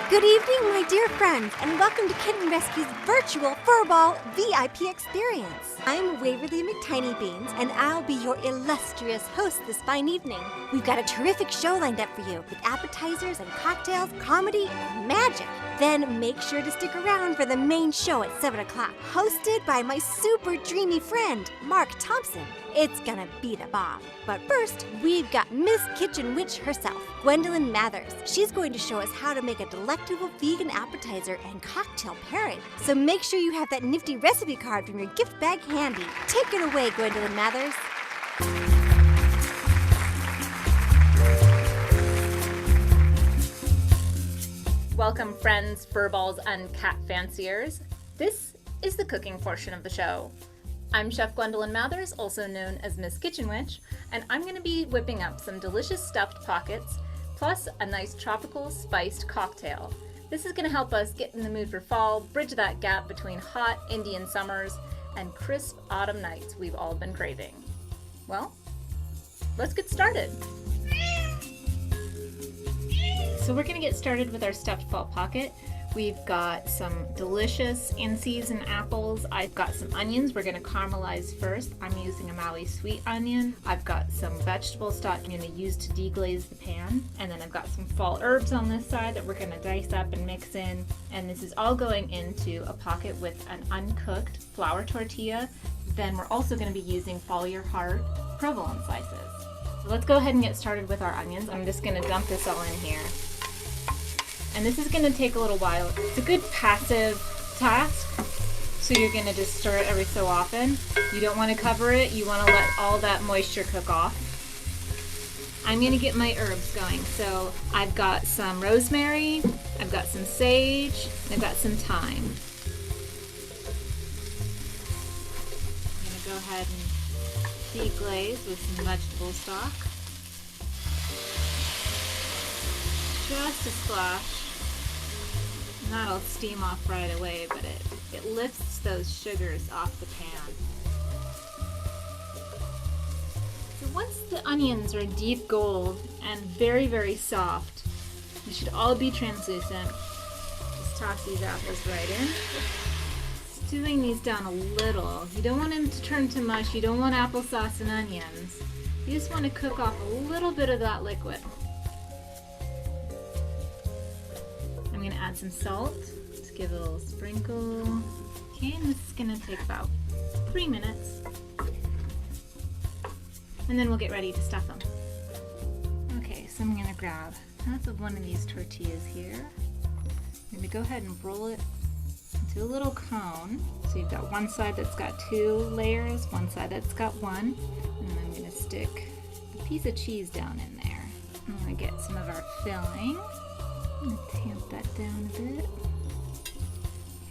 Good evening, my dear friends, and welcome to Kitten Rescue's virtual Furball VIP experience. I'm Waverly McTinBeans, and I'll be your illustrious host this fine evening. We've got a terrific show lined up for you with appetizers and cocktails, comedy, and magic. Then make sure to stick around for the main show at 7 o'clock, hosted by my super dreamy friend, Mark Thompson. It's gonna be the bomb. But first, we've got Miss Kitchen Witch herself, Gwendolyn Mathers. She's going to show us how to make a delectable vegan appetizer and cocktail pairing. So make sure you have that nifty recipe card from your gift bag handy. Take it away, Gwendolyn Mathers. Welcome, friends, furballs, and cat fanciers. This is the cooking portion of the show. I'm Chef Gwendolyn Mathers, also known as Miss Kitchen Witch, and I'm going to be whipping up some delicious stuffed pockets, plus a nice tropical spiced cocktail. This is going to help us get in the mood for fall, bridge that gap between hot Indian summers and crisp autumn nights we've all been craving. Well, let's get started. So we're going to get started with our stuffed fall pocket. We've got some delicious in-season apples. I've got some onions we're going to caramelize first. I'm using a Maui sweet onion. I've got some vegetable stock I'm going to use to deglaze the pan. And then I've got some fall herbs on this side that we're going to dice up and mix in. And this is all going into a pocket with an uncooked flour tortilla. Then we're also going to be using Follow Your Heart provolone slices. So let's go ahead and get started with our onions. I'm just going to dump this all in here. And this is going to take a little while. It's a good passive task, so you're going to just stir it every so often. You don't want to cover it. You want to let all that moisture cook off. I'm going to get my herbs going. So I've got some rosemary, I've got some sage, and I've got some thyme. I'm going to go ahead and deglaze with some vegetable stock. Just a splash. And that'll steam off right away, but it lifts those sugars off the pan. So once the onions are deep gold and very, very soft, they should all be translucent. Just toss these apples right in. Stewing these down a little. You don't want them to turn to mush. You don't want applesauce and onions. You just want to cook off a little bit of that liquid. I'm going to add some salt. Just give it a little sprinkle. Okay, and this is going to take about 3 minutes. And then we'll get ready to stuff them. Okay, so I'm going to grab half of one of these tortillas here. I'm going to go ahead and roll it into a little cone. So you've got one side that's got 2 layers, one side that's got 1. And then I'm going to stick a piece of cheese down in there. I'm going to get some of our filling. I'm going to tamp that down a bit.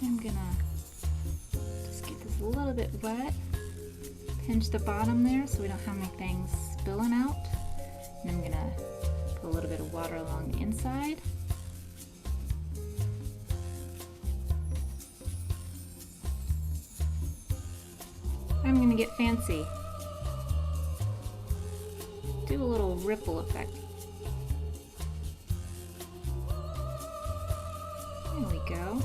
I'm going to just get this a little bit wet. Pinch the bottom there so we don't have anything spilling out. And I'm going to put a little bit of water along the inside. I'm going to get fancy. Do a little ripple effect. There we go.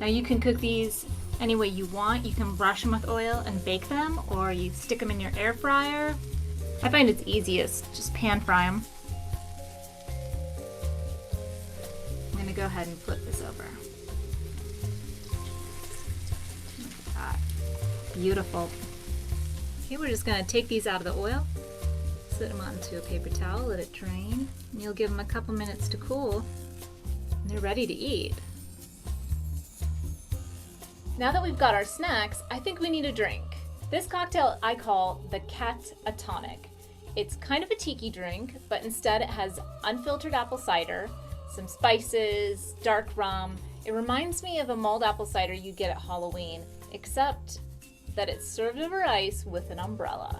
Now you can cook these any way you want. You can brush them with oil and bake them, or you stick them in your air fryer. I find it's easiest, just pan fry them. I'm going to go ahead and flip this over. Look at that. Beautiful. Okay, we're just going to take these out of the oil, set them onto a paper towel, let it drain, and you'll give them a couple minutes to cool. They're ready to eat. Now that we've got our snacks, I think we need a drink. This cocktail I call the Cat-A-Tonic. It's kind of a tiki drink, but instead it has unfiltered apple cider, some spices, dark rum. It reminds me of a mulled apple cider you get at Halloween, except that it's served over ice with an umbrella.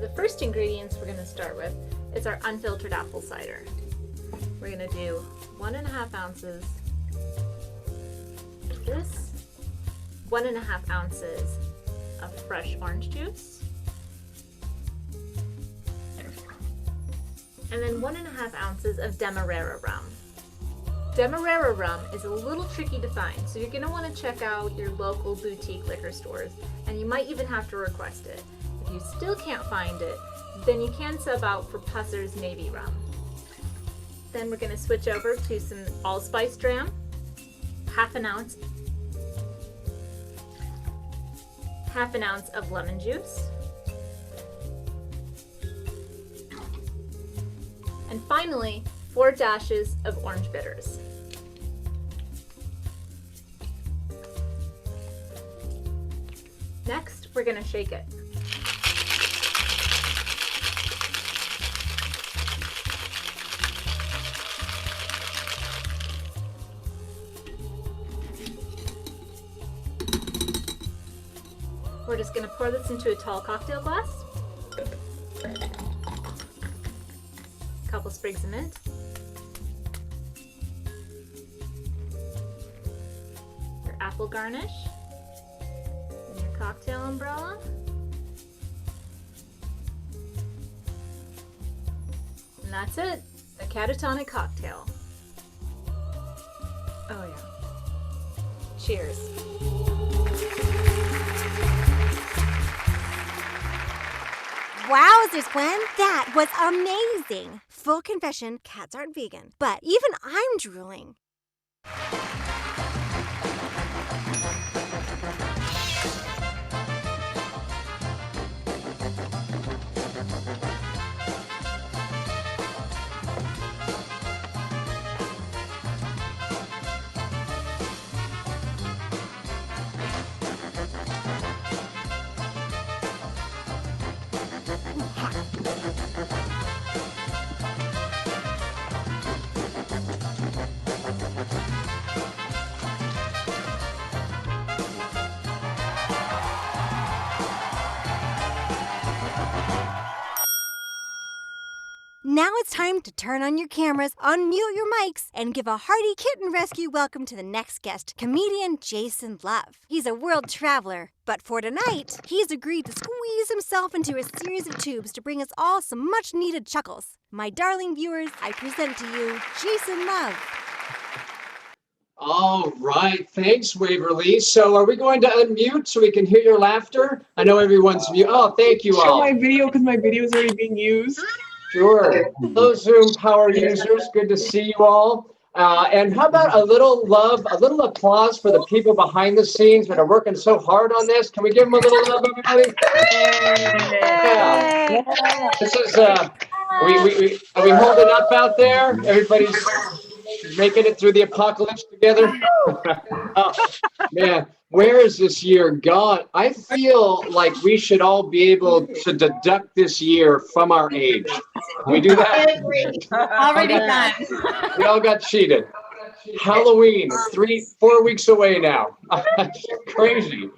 The first ingredients we're going to start with is our unfiltered apple cider. We're going to do 1.5 ounces of this, 1.5 ounces of fresh orange juice, and then 1.5 ounces of Demerara rum. Demerara rum is a little tricky to find, so you're going to want to check out your local boutique liquor stores, and you might even have to request it. If you still can't find it, then you can sub out for Pusser's Navy rum. Then we're going to switch over to some allspice dram, half an ounce of lemon juice, and finally 4 dashes of orange bitters. Next, we're going to shake it. We're just going to pour this into a tall cocktail glass. A couple sprigs of mint. Your apple garnish. And your cocktail umbrella. And that's it. A catatonic cocktail. Oh yeah. Cheers. Wowzers, Gwen, that was amazing. Full confession, cats aren't vegan, but even I'm drooling. Now it's time to turn on your cameras, unmute your mics, and give a hearty kitten rescue welcome to the next guest, comedian Jason Love. He's a world traveler, but for tonight, he's agreed to squeeze himself into a series of tubes to bring us all some much-needed chuckles. My darling viewers, I present to you Jason Love. All right, thanks, Waverly. So are we going to unmute so we can hear your laughter? I know everyone's mute. Oh, thank you all. Show my video because my video is already being used. Sure. Hello, Zoom power users. Good to see you all. And how about a little love, a little applause for the people behind the scenes that are working so hard on this? Can we give them a little love, everybody? Yeah. This is, are we holding up out there? Everybody's making it through the apocalypse together? Oh, man, where is this year gone? I feel like we should all be able to deduct this year from our age. Can we do that? Already done. We all got cheated. Halloween, 4 weeks away now. Crazy.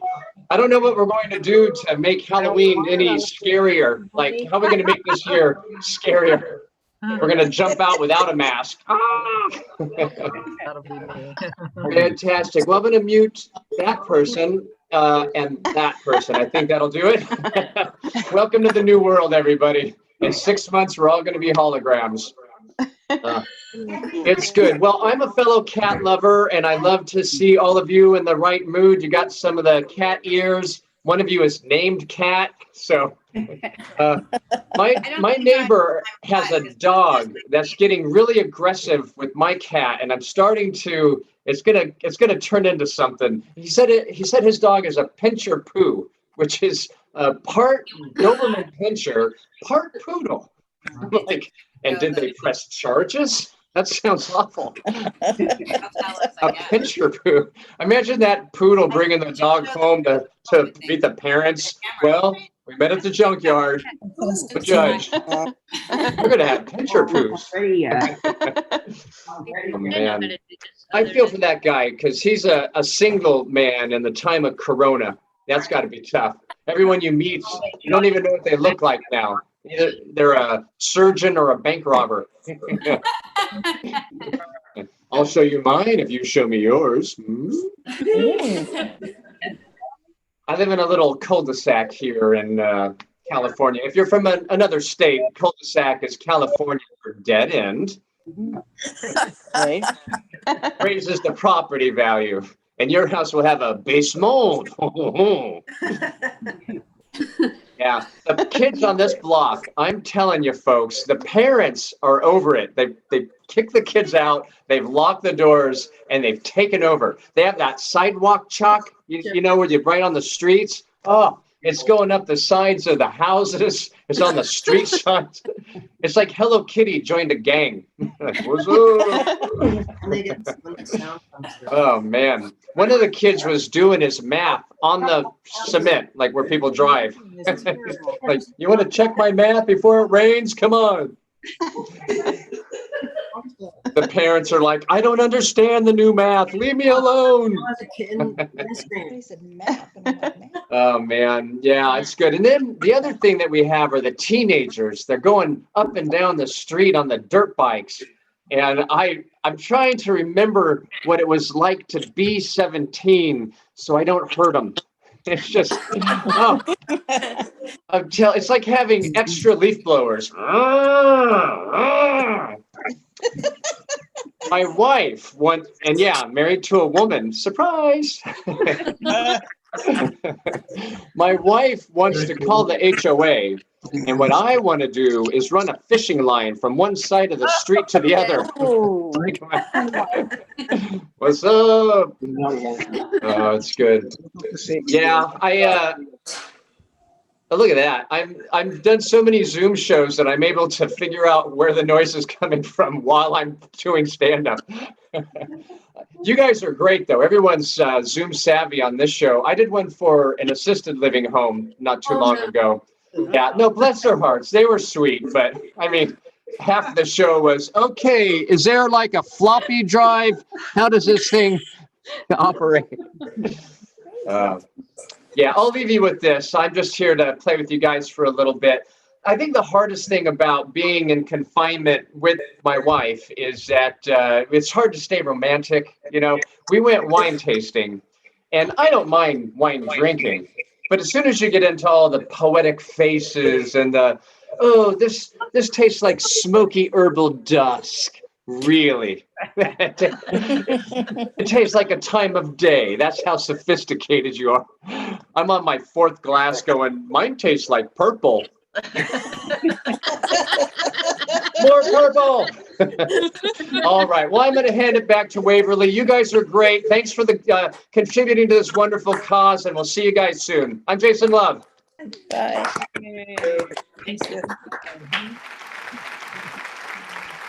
I don't know what we're going to do to make Halloween any scarier. Like, how are we going to make this year scarier? We're going to jump out without a mask. That'll be me. Fantastic. Well, I'm going to mute that person and that person. I think that'll do it. Welcome to the new world, everybody. In 6 months, we're all going to be holograms. It's good. Well, I'm a fellow cat lover, and I love to see all of you in the right mood. You got some of the cat ears. One of you is named Cat. So my neighbor has a dog that's getting really aggressive with my cat, and I'm starting to. It's gonna turn into something. He said his dog is a pincher poo, which is part Doberman pincher, part poodle. I'm like, and did they press charges? That sounds awful. A pincher poo. Imagine that poodle bringing the dog home to meet the parents. Well, we met at the junkyard. The judge. We're going to have pincher poos. Oh, man. I feel for that guy because he's a single man in the time of Corona. That's got to be tough. Everyone you meet, you don't even know what they look like now. Either they're a surgeon or a bank robber. I'll show you mine if you show me yours. I live in a little cul-de-sac here in California. If you're from another state, cul-de-sac is California for dead end, Right. raises the property value, and your house will have a basement. Yeah, the kids on this block, I'm telling you folks, the parents are over it. They kicked the kids out, they've locked the doors, and they've taken over. They have that sidewalk chalk, you know, where you write on the streets. Oh, it's going up the sides of the houses. It's on the street signs. It's like Hello Kitty joined a gang. Like, what's up? Oh man, one of the kids was doing his math on the cement, like where people drive. Like, you want to check my math before it rains? Come on. The parents are like, I don't understand the new math. Leave me alone. Oh man, yeah, it's good. And then the other thing that we have are the teenagers. They're going up and down the street on the dirt bikes. And I'm trying to remember what it was like to be 17 so I don't hurt them. It's just, oh, it's like having extra leaf blowers. My wife married to a woman. Surprise. My wife wants to call the HOA, and what I want to do is run a fishing line from one side of the street to the other. What's up? Oh, it's good. Yeah, look at that. I've done so many Zoom shows that I'm able to figure out where the noise is coming from while I'm doing stand-up. You guys are great, though. Everyone's Zoom savvy on this show. I did one for an assisted living home not too long ago. Yeah, no, bless their hearts. They were sweet, but I mean, half the show was, okay, is there like a floppy drive? How does this thing operate? Yeah, I'll leave you with this. I'm just here to play with you guys for a little bit. I think the hardest thing about being in confinement with my wife is that it's hard to stay romantic. You know, we went wine tasting, and I don't mind wine drinking, but as soon as you get into all the poetic faces and this tastes like smoky herbal dusk. Really? It tastes like a time of day. That's how sophisticated you are. I'm on my fourth glass going, mine tastes like purple. More purple. All right. Well, I'm going to hand it back to Waverly. You guys are great. Thanks for the contributing to this wonderful cause, and we'll see you guys soon. I'm Jason Love. Bye.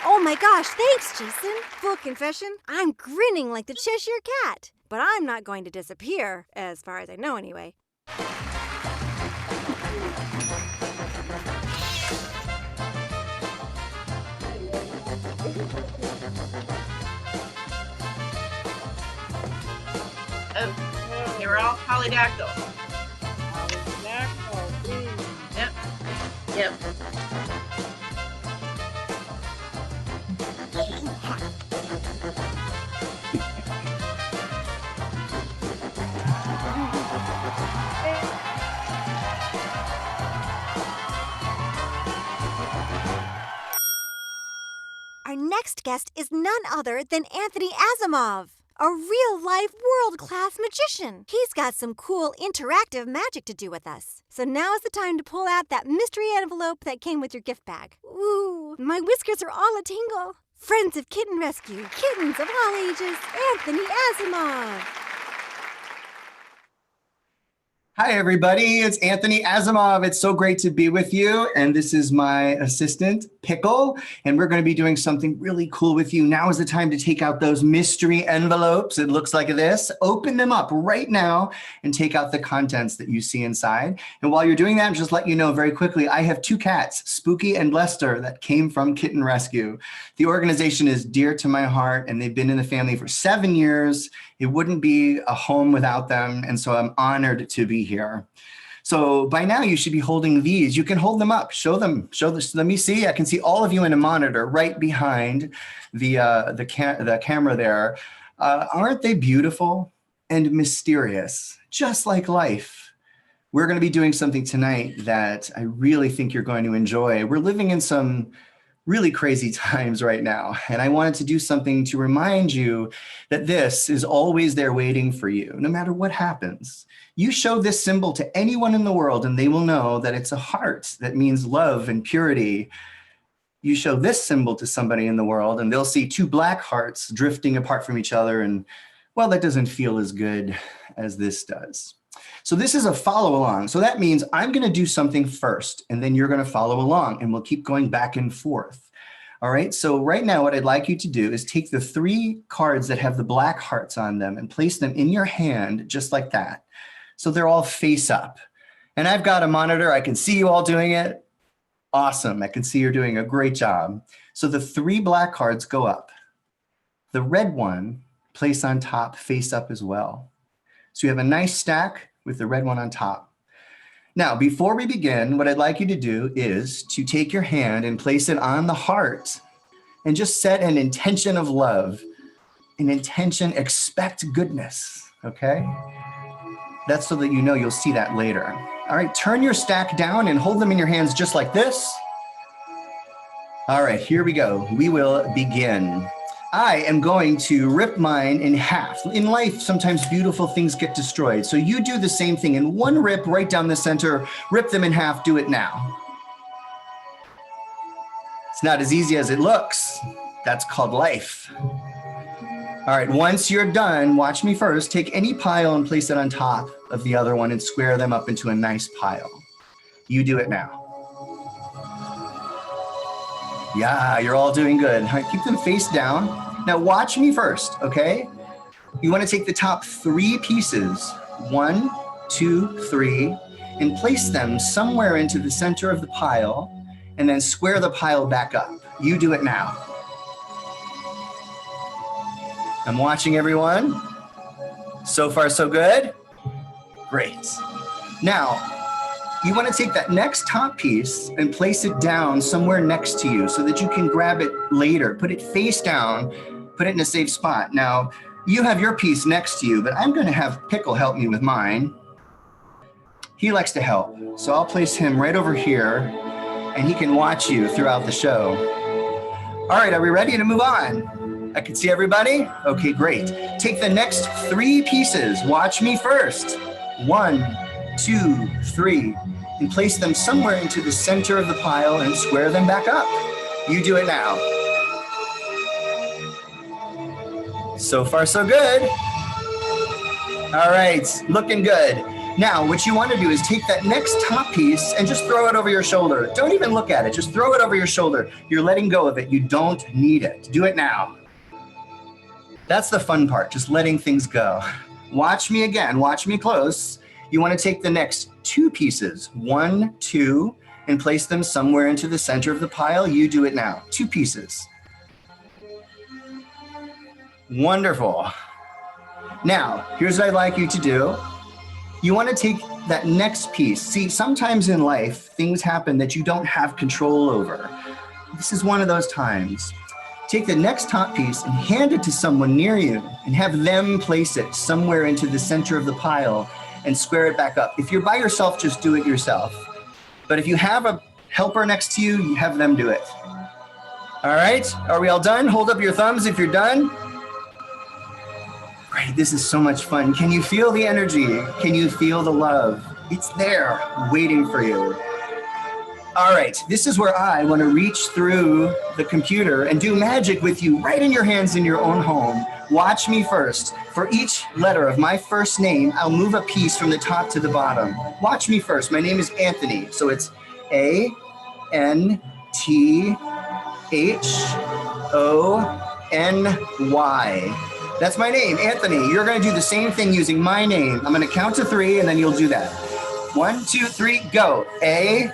Oh my gosh, thanks, Jason. Full confession, I'm grinning like the Cheshire Cat. But I'm not going to disappear, as far as I know anyway. Oh, you're all polydactyl. Yep. Our next guest is none other than Anthony Asimov, a real-life world-class magician. He's got some cool interactive magic to do with us. So now is the time to pull out that mystery envelope that came with your gift bag. Ooh, my whiskers are all a-tingle. Friends of Kitten Rescue, kittens of all ages, Anthony Asimov. Hi, everybody. It's Anthony Asimov. It's so great to be with you. And this is my assistant, Pickle. And we're going to be doing something really cool with you. Now is the time to take out those mystery envelopes. It looks like this. Open them up right now and take out the contents that you see inside. And while you're doing that, just let you know very quickly, I have two cats, Spooky and Lester, that came from Kitten Rescue. The organization is dear to my heart, and they've been in the family for 7 years. It wouldn't be a home without them, and so I'm honored to be here. So by now you should be holding these. You can hold them up, show them, let me see. I can see all of you in a monitor right behind the camera there. Aren't they beautiful and mysterious, just like life? We're going to be doing something tonight that I really think you're going to enjoy. We're living in some really crazy times right now. And I wanted to do something to remind you that this is always there waiting for you, no matter what happens. You show this symbol to anyone in the world and they will know that it's a heart that means love and purity. You show this symbol to somebody in the world and they'll see two black hearts drifting apart from each other. And well, that doesn't feel as good as this does. So this is a follow along. So that means I'm going to do something first and then you're going to follow along and we'll keep going back and forth. All right. So right now, what I'd like you to do is take the 3 cards that have the black hearts on them and place them in your hand just like that. So they're all face up. And I've got a monitor. I can see you all doing it. Awesome. I can see you're doing a great job. So the 3 black cards go up. The red one, place on top, face up as well. So you have a nice stack with the red one on top. Now, before we begin, what I'd like you to do is to take your hand and place it on the heart and just set an intention of love, an intention, expect goodness, okay? That's so that you know you'll see that later. All right, turn your stack down and hold them in your hands just like this. All right, here we go. We will begin. I am going to rip mine in half. In life, sometimes beautiful things get destroyed. So you do the same thing in one rip right down the center, rip them in half, do it now. It's not as easy as it looks. That's called life. All right, once you're done, watch me first. Take any pile and place it on top of the other one and square them up into a nice pile. You do it now. Yeah, you're all doing good. All right, keep them face down. Now watch me first, okay? You want to take the top 3 pieces, 1, 2, 3, and place them somewhere into the center of the pile, and then square the pile back up. You do it now. I'm watching everyone. So far, so good? Great. Now, you want to take that next top piece and place it down somewhere next to you so that you can grab it later. Put it face down, put it in a safe spot. Now, you have your piece next to you, but I'm going to have Pickle help me with mine. He likes to help, so I'll place him right over here, and he can watch you throughout the show. All right, are we ready to move on? I can see everybody? Okay, great. Take the next 3 pieces. Watch me first. 1, 2, 3, and place them somewhere into the center of the pile and square them back up. You do it now. So far, so good. All right, looking good. Now, what you want to do is take that next top piece and just throw it over your shoulder. Don't even look at it, just throw it over your shoulder. You're letting go of it, you don't need it. Do it now. That's the fun part, just letting things go. Watch me again, watch me close. You want to take the next 2 pieces, 1, 2, and place them somewhere into the center of the pile. You do it now. 2 pieces. Wonderful. Now, here's what I'd like you to do. You want to take that next piece. See, sometimes in life, things happen that you don't have control over. This is one of those times. Take the next top piece and hand it to someone near you and have them place it somewhere into the center of the pile and square it back up. If you're by yourself, just do it yourself. But if you have a helper next to you, you have them do it. All right, are we all done? Hold up your thumbs if you're done. Great, this is so much fun. Can you feel the energy? Can you feel the love? It's there, waiting for you. All right, this is where I want to reach through the computer and do magic with you right in your hands in your own home. Watch me first. For each letter of my first name, I'll move a piece from the top to the bottom. Watch me first. My name is Anthony, so it's A-N-T-H-O-N-Y. That's my name, Anthony. You're going to do the same thing using my name. I'm going to count to 3, and then you'll do that. 1, 2, 3, go. A-N-T-H-O-N-Y.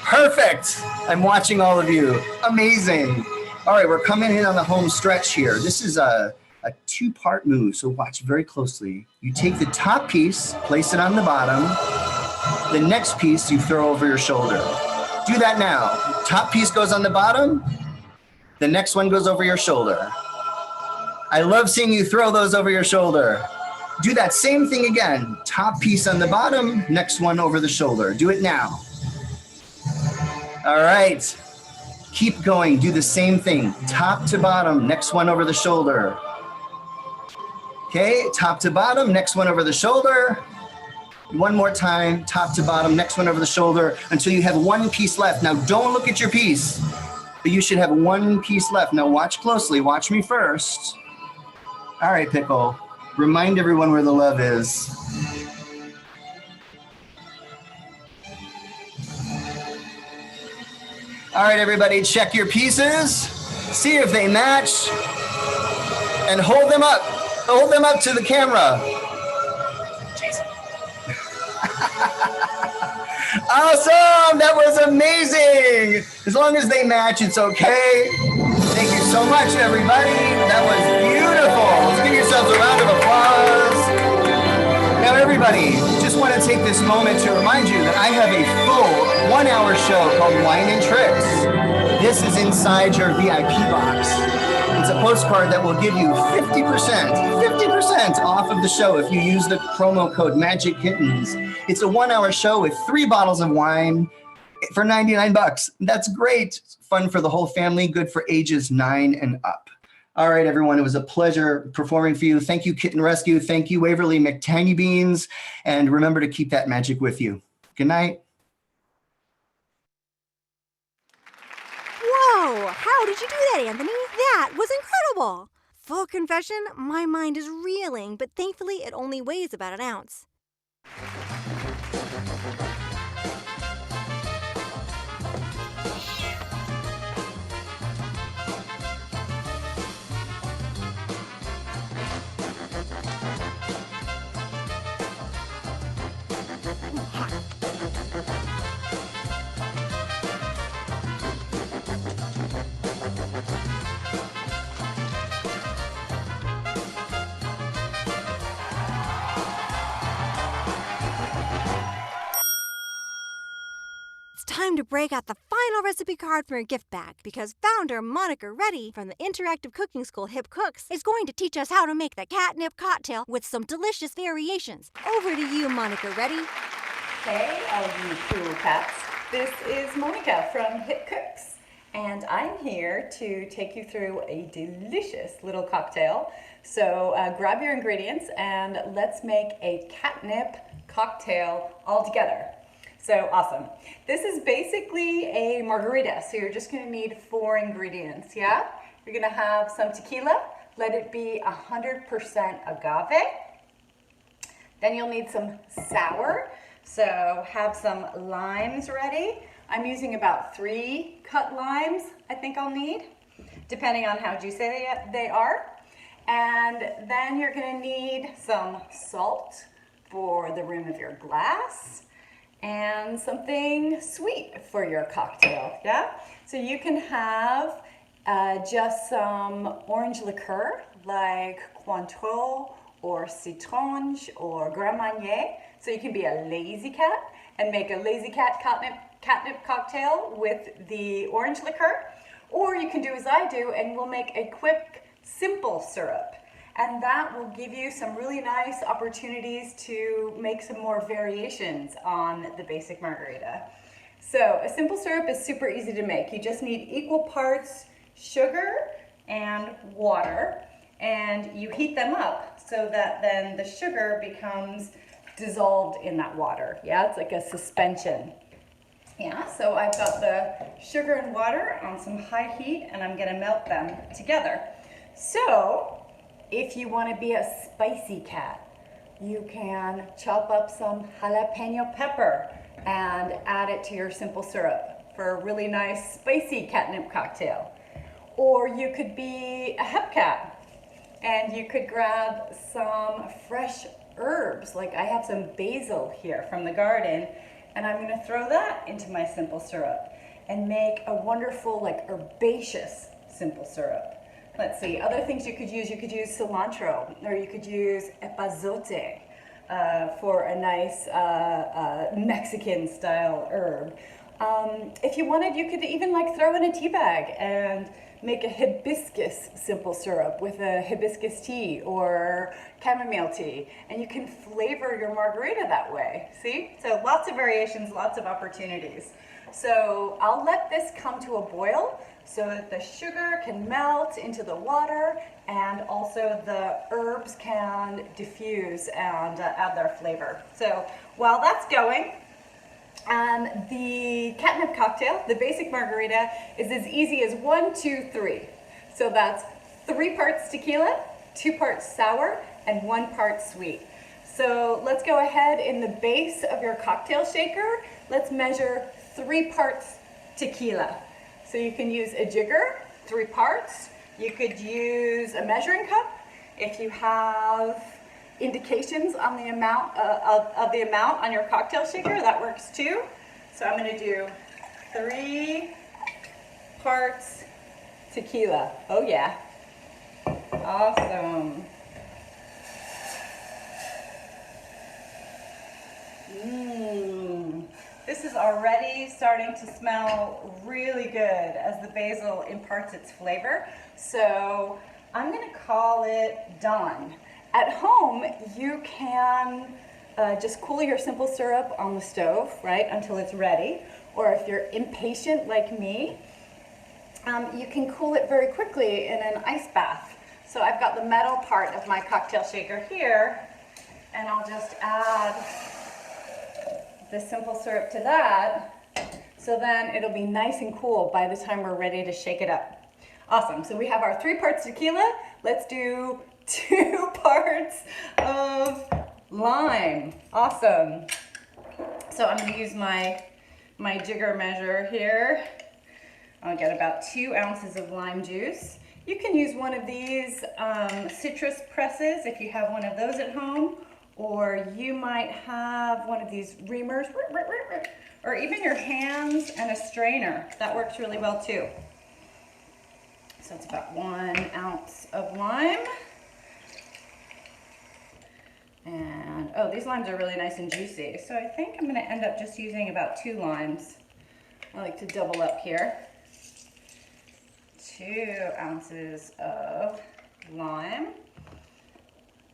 Perfect. I'm watching all of you. Amazing. All right, we're coming in on the home stretch here. This is a 2-part move, so watch very closely. You take the top piece, place it on the bottom. The next piece you throw over your shoulder. Do that now. Top piece goes on the bottom. The next one goes over your shoulder. I love seeing you throw those over your shoulder. Do that same thing again. Top piece on the bottom, next one over the shoulder. Do it now. All right. Keep going. Do the same thing. Top to bottom, next one over the shoulder. Okay, top to bottom, next one over the shoulder. One more time, top to bottom, next one over the shoulder until you have one piece left. Now don't look at your piece, but you should have one piece left. Now watch closely, watch me first. All right, Pickle, remind everyone where the love is. All right, everybody, check your pieces, see if they match, and hold them up. Hold them up to the camera. Awesome! That was amazing! As long as they match, it's okay. Thank you so much, everybody. That was beautiful. Let's give yourselves a round of applause. Now, everybody, just want to take this moment to remind you that I have a full 1-hour show called Wine and Tricks. This is inside your VIP box. It's a postcard that will give you 50% off of the show if you use the promo code Magic Kittens. It's a 1-hour show with 3 bottles of wine for $99. That's great. Fun for the whole family, good for ages 9 and up. All right, everyone, it was a pleasure performing for you. Thank you, Kitten Rescue. Thank you, Waverly McTinBeans. And remember to keep that magic with you. Good night. Whoa, how did you do that, Anthony? That was incredible. Full confession, my mind is reeling, but thankfully it only weighs about an ounce. Time to break out the final recipe card from your gift bag because founder Monica Reddy from the interactive cooking school Hip Cooks is going to teach us how to make the catnip cocktail with some delicious variations. Over to you, Monica Reddy. Hey, all you cool cats. This is Monica from Hip Cooks, and I'm here to take you through a delicious little cocktail. So grab your ingredients and let's make a catnip cocktail all together. So awesome. This is basically a margarita. So you're just gonna need 4 ingredients, yeah? You're gonna have some tequila. Let it be 100% agave. Then you'll need some sour. So have some limes ready. I'm using about 3 cut limes, I think I'll need, depending on how juicy they are. And then you're gonna need some salt for the rim of your glass, and something sweet for your cocktail, yeah? So you can have just some orange liqueur like Cointreau or Citronge or Grand Marnier. So you can be a lazy cat and make a lazy cat catnip cocktail with the orange liqueur. Or you can do as I do and we'll make a quick simple syrup. And that will give you some really nice opportunities to make some more variations on the basic margarita. So a simple syrup is super easy to make. You just need equal parts sugar and water, and you heat them up so that then the sugar becomes dissolved in that water. Yeah, it's like a suspension. Yeah, so I've got the sugar and water on some high heat and I'm gonna melt them together. So, if you want to be a spicy cat, you can chop up some jalapeno pepper and add it to your simple syrup for a really nice spicy catnip cocktail. Or you could be a hep cat and you could grab some fresh herbs. Like I have some basil here from the garden and I'm going to throw that into my simple syrup and make a wonderful like herbaceous simple syrup. Let's see, other things you could use cilantro, or you could use epazote for a nice Mexican style herb. If you wanted, you could even like throw in a tea bag and make a hibiscus simple syrup with a hibiscus tea or chamomile tea, and you can flavor your margarita that way. See? So lots of variations, lots of opportunities. So I'll let this come to a boil so that the sugar can melt into the water and also the herbs can diffuse and add their flavor. So while that's going, the catnip cocktail, the basic margarita, is as easy as 1, 2, 3. So that's 3 parts tequila, 2 parts sour, and 1 part sweet. So let's go ahead in the base of your cocktail shaker. Let's measure 3 parts tequila. So you can use a jigger, 3 parts. You could use a measuring cup if you have indications on the amount of the amount on your cocktail shaker. That works too. So I'm going to do 3 parts tequila. Oh yeah. Awesome. This is already starting to smell really good as the basil imparts its flavor. So I'm going to call it done. At home, you can just cool your simple syrup on the stove, right, until it's ready. Or if you're impatient like me, you can cool it very quickly in an ice bath. So I've got the metal part of my cocktail shaker here, and I'll just add the simple syrup to that. So then it'll be nice and cool by the time we're ready to shake it up. Awesome, so we have our 3 parts tequila. Let's do 2 parts of lime. Awesome. So I'm gonna use my jigger measure here. I'll get about 2 ounces of lime juice. You can use one of these citrus presses if you have one of those at home, or you might have one of these reamers, or even your hands and a strainer. That works really well too. So it's about 1 ounce of lime. And, oh, these limes are really nice and juicy. So I think I'm gonna end up just using about 2 limes. I like to double up here. 2 ounces of lime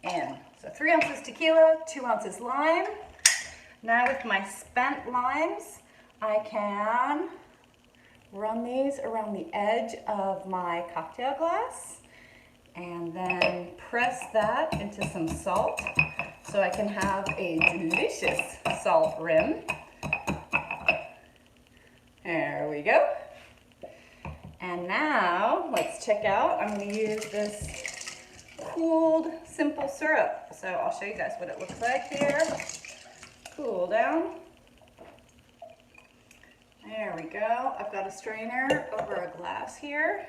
in. So 3 ounces tequila, 2 ounces lime. Now with my spent limes, I can run these around the edge of my cocktail glass and then press that into some salt so I can have a delicious salt rim. There we go. And now let's check out, I'm going to use this cooled simple syrup. So I'll show you guys what it looks like here. Cool down. There we go. I've got a strainer over a glass here.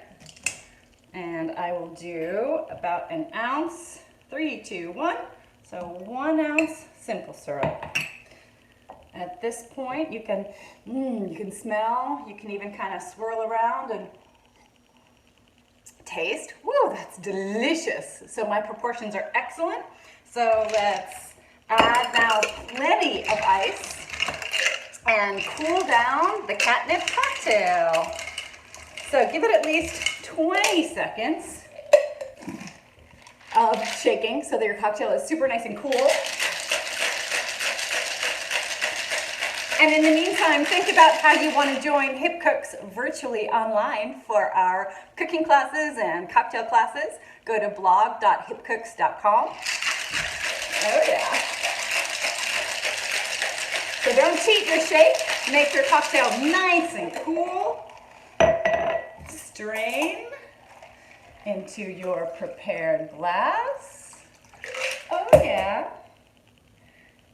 And I will do about 1 ounce, 3, 2, 1. So 1 ounce simple syrup. At this point, you can smell, you can even kind of swirl around and taste. Woo, that's delicious. So my proportions are excellent. So let's add now plenty of ice and cool down the catnip cocktail. So give it at least 20 seconds of shaking so that your cocktail is super nice and cool. And in the meantime, think about how you want to join Hip Cooks virtually online for our cooking classes and cocktail classes. Go to blog.hipcooks.com. Oh yeah. So don't cheat your shake. Make your cocktail nice and cool. Strain into your prepared glass. Oh yeah.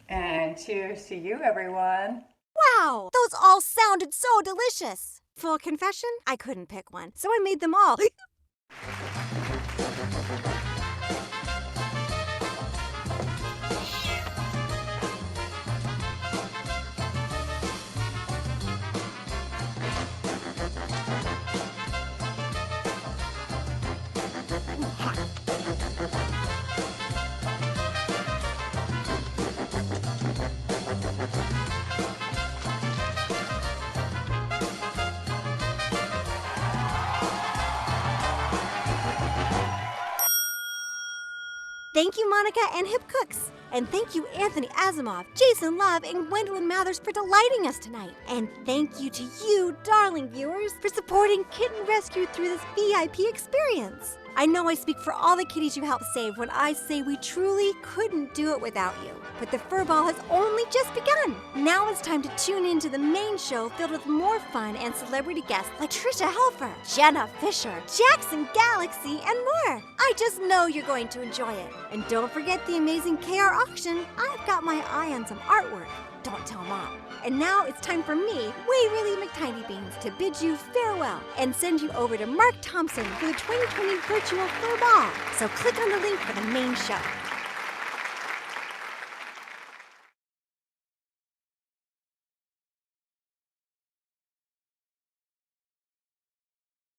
And cheers to you, everyone. Wow, those all sounded so delicious. Full confession, I couldn't pick one, so I made them all. Thank you, Monica and Hip Cooks. And thank you, Anthony Asimov, Jason Love, and Gwendolyn Mathers for delighting us tonight. And thank you to you, darling viewers, for supporting Kitten Rescue through this VIP experience. I know I speak for all the kitties you helped save when I say we truly couldn't do it without you. But the Furball has only just begun. Now it's time to tune in to the main show filled with more fun and celebrity guests like Trisha Helfer, Jenna Fisher, Jackson Galaxy, and more. I just know you're going to enjoy it. And don't forget the amazing KR auction. I've got my eye on some artwork. Don't tell Mom. And now it's time for me, Waverly McTinBeans, to bid you farewell and send you over to Mark Thompson for the 2020 Virtual Furball. So click on the link for the main show.